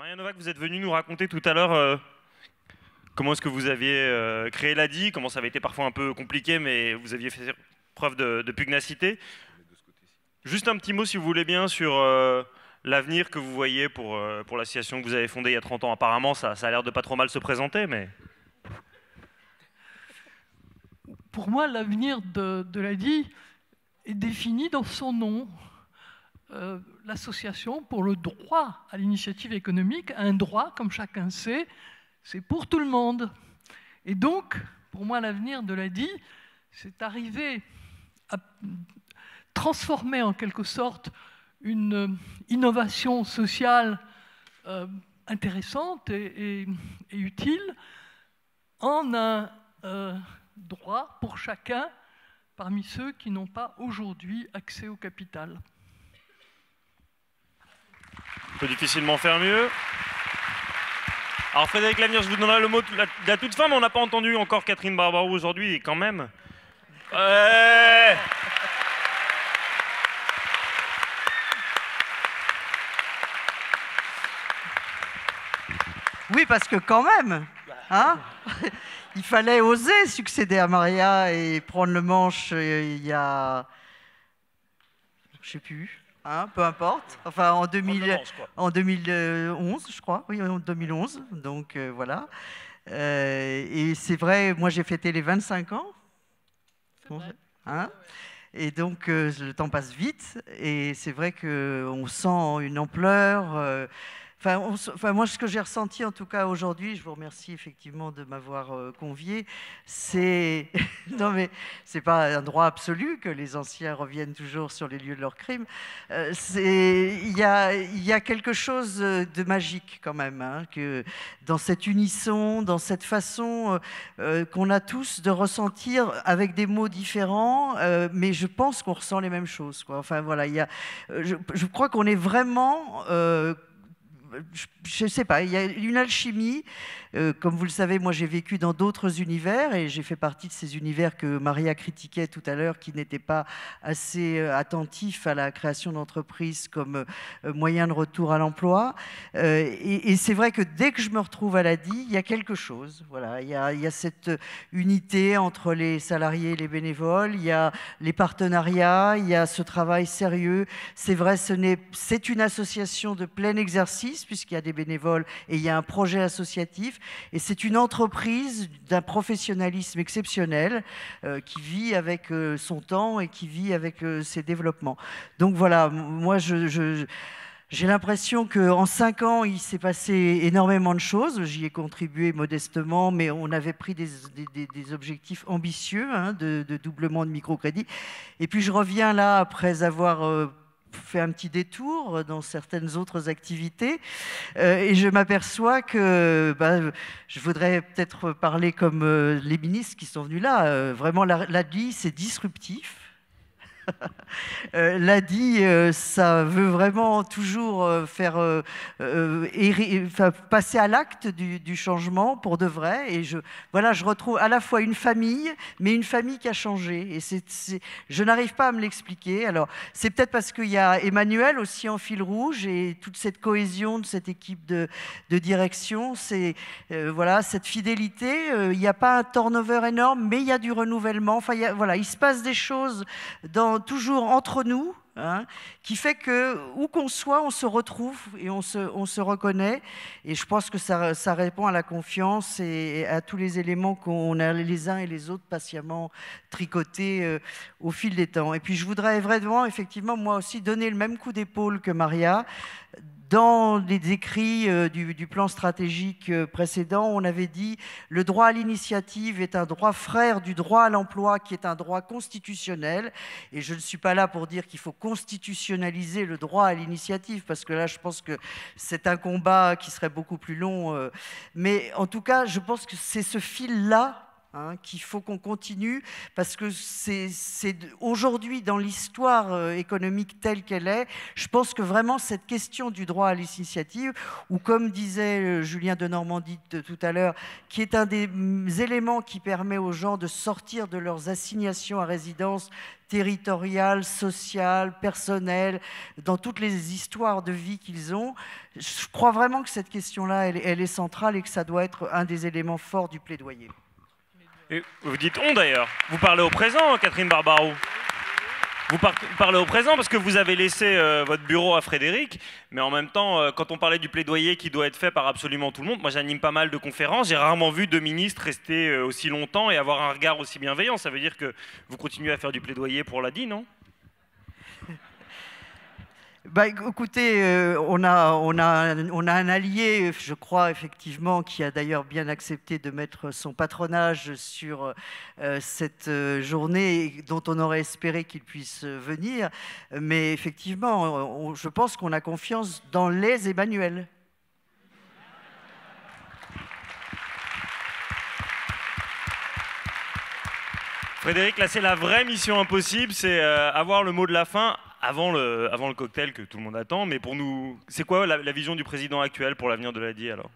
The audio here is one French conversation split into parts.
Maria Novak, vous êtes venue nous raconter tout à l'heure comment est-ce que vous aviez créé l'ADI, comment ça avait été parfois un peu compliqué, mais vous aviez fait preuve de pugnacité. Juste un petit mot, si vous voulez bien, sur l'avenir que vous voyez pour l'association que vous avez fondée il y a 30 ans. Apparemment, ça a l'air de pas trop mal se présenter, mais... Pour moi, l'avenir de l'ADI est défini dans son nom. L'association pour le droit à l'initiative économique, un droit, comme chacun sait, c'est pour tout le monde. Et donc, pour moi, l'avenir de l'ADI, c'est arriver à transformer en quelque sorte une innovation sociale intéressante et utile en un droit pour chacun parmi ceux qui n'ont pas aujourd'hui accès au capital. On peut difficilement faire mieux. Alors Frédéric Lavenir, je vous donnerai le mot de la toute fin, mais on n'a pas entendu encore Catherine Barbarou aujourd'hui, et quand même. Oui, parce que quand même, hein, il fallait oser succéder à Maria et prendre le manche il y a... Je ne sais plus. Hein, peu importe, enfin en 2011, je crois, oui, en 2011, donc voilà. Et c'est vrai, moi j'ai fêté les 25 ans, hein, et donc le temps passe vite, et c'est vrai qu'on sent une ampleur. Enfin, moi, ce que j'ai ressenti, en tout cas aujourd'hui, je vous remercie effectivement de m'avoir convié, c'est... non, mais c'est pas un droit absolu que les anciens reviennent toujours sur les lieux de leurs crimes. Il y a quelque chose de magique quand même, hein, que dans cet unisson, dans cette façon qu'on a tous de ressentir avec des mots différents, mais je pense qu'on ressent les mêmes choses, quoi. Enfin, voilà, je crois qu'on est vraiment... je ne sais pas, il y a une alchimie. Comme vous le savez, moi j'ai vécu dans d'autres univers et j'ai fait partie de ces univers que Maria critiquait tout à l'heure, qui n'étaient pas assez attentifs à la création d'entreprises comme moyen de retour à l'emploi. Et c'est vrai que dès que je me retrouve à l'ADI, il y a quelque chose. Voilà, il y a cette unité entre les salariés et les bénévoles, il y a les partenariats, il y a ce travail sérieux. C'est vrai, c'est une association de plein exercice, puisqu'il y a des bénévoles et il y a un projet associatif. Et c'est une entreprise d'un professionnalisme exceptionnel qui vit avec son temps et qui vit avec ses développements. Donc voilà, moi j'ai l'impression qu'en 5 ans, il s'est passé énormément de choses. J'y ai contribué modestement, mais on avait pris des objectifs ambitieux, hein, de doublement de microcrédit. Et puis je reviens là après avoir... fait un petit détour dans certaines autres activités et je m'aperçois que je voudrais peut-être parler comme les ministres qui sont venus là. Vraiment, l'ADI, c'est disruptif. L'ADI, ça veut vraiment toujours passer à l'acte du changement pour de vrai. Et je retrouve à la fois une famille, mais une famille qui a changé. Et je n'arrive pas à me l'expliquer. Alors, c'est peut-être parce qu'il y a Emmanuel aussi en fil rouge et toute cette cohésion de cette équipe de direction. C'est cette fidélité. Il n'y a pas un turnover énorme, mais il y a du renouvellement. Enfin, il se passe des choses toujours entre nous, hein, qui fait que où qu'on soit, on se retrouve et on se reconnaît. Et je pense que ça répond à la confiance et à tous les éléments qu'on a les uns et les autres patiemment tricotés au fil des temps. Et puis je voudrais vraiment, effectivement, moi aussi, donner le même coup d'épaule que Maria. Dans les écrits du plan stratégique précédent, on avait dit « Le droit à l'initiative est un droit frère du droit à l'emploi qui est un droit constitutionnel ». Et je ne suis pas là pour dire qu'il faut constitutionnaliser le droit à l'initiative, parce que là, je pense que c'est un combat qui serait beaucoup plus long. Mais en tout cas, je pense que c'est ce fil-là hein, qu'il faut qu'on continue, parce que c'est aujourd'hui, dans l'histoire économique telle qu'elle est, je pense que vraiment cette question du droit à l'initiative, ou comme disait Julien de Normandie tout à l'heure, qui est un des éléments qui permet aux gens de sortir de leurs assignations à résidence territoriale, sociale, personnelle, dans toutes les histoires de vie qu'ils ont. Je crois vraiment que cette question-là, elle est centrale et que ça doit être un des éléments forts du plaidoyer. Et vous dites on d'ailleurs. Vous parlez au présent, Catherine Barbaro. Vous parlez au présent parce que vous avez laissé votre bureau à Frédéric, mais en même temps, quand on parlait du plaidoyer qui doit être fait par absolument tout le monde, moi j'anime pas mal de conférences, j'ai rarement vu deux ministres rester aussi longtemps et avoir un regard aussi bienveillant. Ça veut dire que vous continuez à faire du plaidoyer pour l'ADI, non ? Bah, écoutez, on a un allié, je crois, effectivement, qui a d'ailleurs bien accepté de mettre son patronage sur cette journée dont on aurait espéré qu'il puisse venir. Mais effectivement, je pense qu'on a confiance dans les Emmanuel. Frédéric, là c'est la vraie mission impossible, c'est avoir le mot de la fin avant le cocktail que tout le monde attend. Mais pour nous, c'est quoi la vision du président actuel pour l'avenir de l'ADI alors ?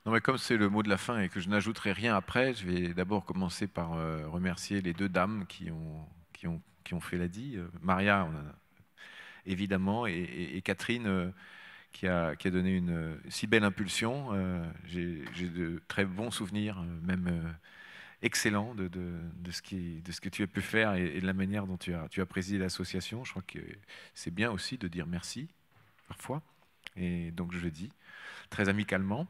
Non, mais comme c'est le mot de la fin et que je n'ajouterai rien après, je vais d'abord commencer par remercier les deux dames qui ont fait l'ADI. Maria, évidemment, et Catherine, qui a donné une si belle impulsion. J'ai de très bons souvenirs, même excellents, de ce que tu as pu faire et de la manière dont tu as présidé l'association. Je crois que c'est bien aussi de dire merci, parfois. Et donc, je le dis très amicalement.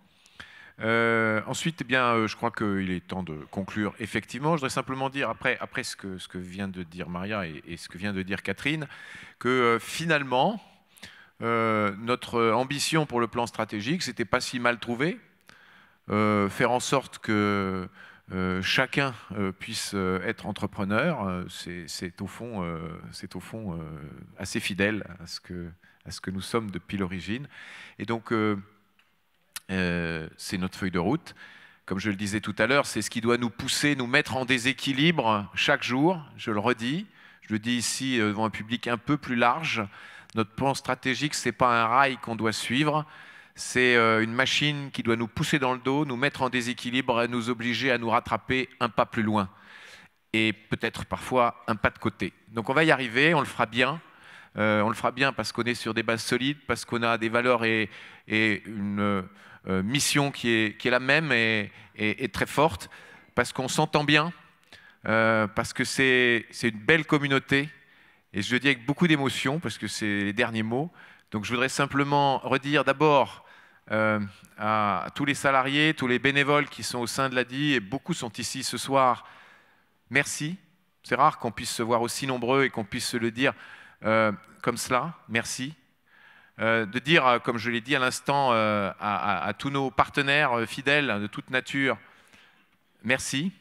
Ensuite, eh bien, je crois qu'il est temps de conclure. Effectivement, je voudrais simplement dire, après ce que vient de dire Maria et ce que vient de dire Catherine, que finalement, notre ambition pour le plan stratégique, c'était pas si mal trouvé. Faire en sorte que chacun puisse être entrepreneur, c'est au fond assez fidèle à ce que nous sommes depuis l'origine. Et donc, c'est notre feuille de route. Comme je le disais tout à l'heure, c'est ce qui doit nous pousser, nous mettre en déséquilibre chaque jour. Je le redis, je le dis ici devant un public un peu plus large. Notre plan stratégique, ce n'est pas un rail qu'on doit suivre. C'est une machine qui doit nous pousser dans le dos, nous mettre en déséquilibre et nous obliger à nous rattraper un pas plus loin. Et peut-être parfois un pas de côté. Donc on va y arriver, on le fera bien. On le fera bien parce qu'on est sur des bases solides, parce qu'on a des valeurs et une mission qui est la même et très forte, parce qu'on s'entend bien, parce que c'est une belle communauté. Et je le dis avec beaucoup d'émotion, parce que c'est les derniers mots. Donc je voudrais simplement redire d'abord à tous les salariés, tous les bénévoles qui sont au sein de l'ADI, et beaucoup sont ici ce soir, merci. C'est rare qu'on puisse se voir aussi nombreux et qu'on puisse se le dire comme cela, merci. De dire, comme je l'ai dit à l'instant, à tous nos partenaires fidèles de toute nature, merci.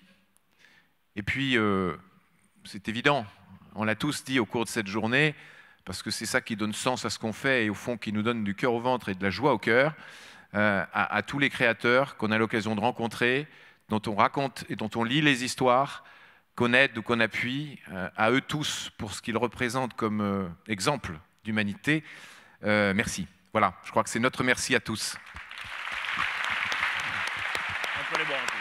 Et puis, c'est évident, on l'a tous dit au cours de cette journée, parce que c'est ça qui donne sens à ce qu'on fait et au fond qui nous donne du cœur au ventre et de la joie au cœur, à tous les créateurs qu'on a l'occasion de rencontrer, dont on raconte et dont on lit les histoires, qu'on aide ou qu'on appuie, à eux tous pour ce qu'ils représentent comme exemple d'humanité. Merci. Voilà, je crois que c'est notre merci à tous. On peut les boire un peu.